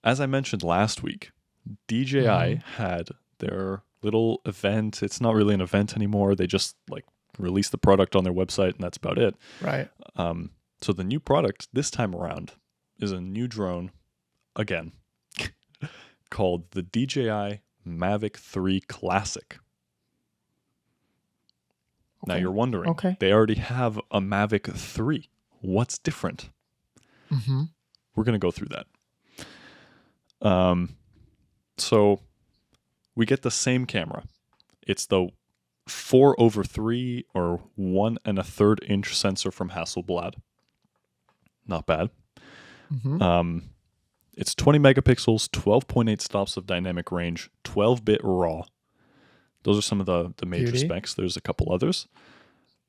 as I mentioned last week, DJI Mm-hmm. had their little event. It's not really an event anymore. They just like released the product on their website and that's about it. Right. So the new product this time around is a new drone again called the DJI Mavic 3 Classic. Now Okay. you're wondering, Okay. they already have a Mavic 3. What's different? Mm-hmm. We're going to go through that. So we get the same camera. It's the 4/3 or 1 1/3 inch sensor from Hasselblad. Not bad. Mm-hmm. It's 20 megapixels, 12.8 stops of dynamic range, 12-bit RAW. Those are some of the major Beauty. specs. There's a couple others.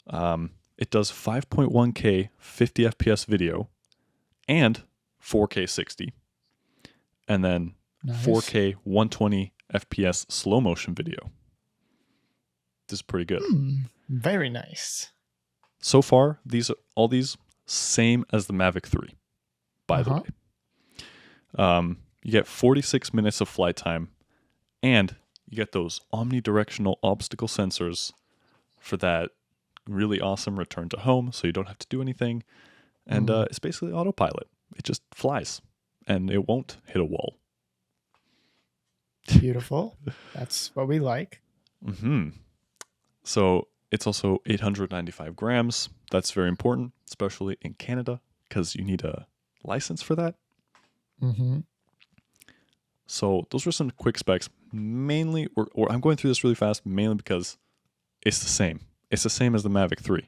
It does 5.1K 50 FPS video and 4K 60. And then Nice. 4K 120 FPS slow motion video. This is pretty good. Very nice. So far, all these same as the Mavic 3, by the way. You get 46 minutes of flight time, and you get those omnidirectional obstacle sensors for that really awesome return to home, so you don't have to do anything. And it's basically autopilot. It just flies, and it won't hit a wall. Beautiful. That's what we like. So it's also 895 grams. That's very important, especially in Canada, because you need a license for that. Mm-hmm. So those were some quick specs. Mainly, or I'm going through this really fast, mainly because it's the same. It's the same as the Mavic 3,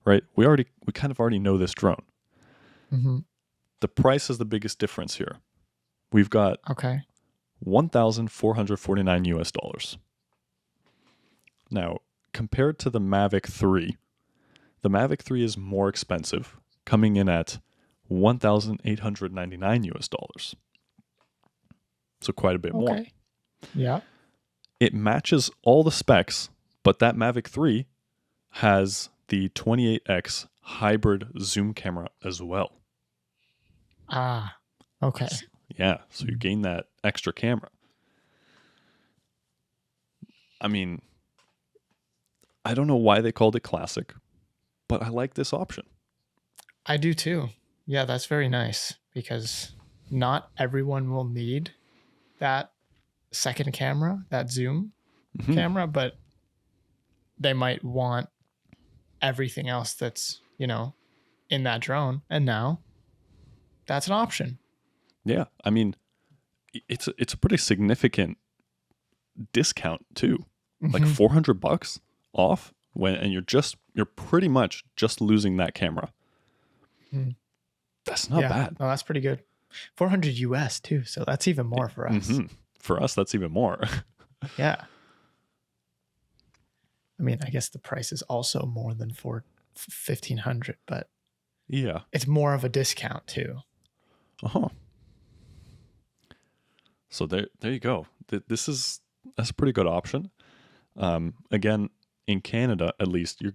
right? We kind of already know this drone. Mm-hmm. The price is the biggest difference here. We've got Okay. $1,449 US. Now, compared to the Mavic 3, the Mavic 3 is more expensive, coming in at $1,899 US. So quite a bit more. Okay. Yeah. It matches all the specs, but that Mavic 3 has the 28x hybrid zoom camera as well. Ah. Okay. Yeah, so you gain that extra camera. I mean, I don't know why they called it classic, but I like this option. I do too. Yeah, that's very nice because not everyone will need that second camera, that zoom camera, but they might want everything else that's, in that drone. And now that's an option. Yeah, I mean, it's a pretty significant discount too. Like $400 off and you're pretty much just losing that camera. That's not bad. No, that's pretty good. 400 US too, so that's even more for us. For us, that's even more. Yeah. I mean, I guess the price is also more than $1,500, but yeah, it's more of a discount too. So there you go. That's a pretty good option. Again, in Canada, at least, you're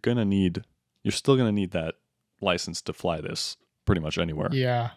still gonna need that license to fly this pretty much anywhere. Yeah.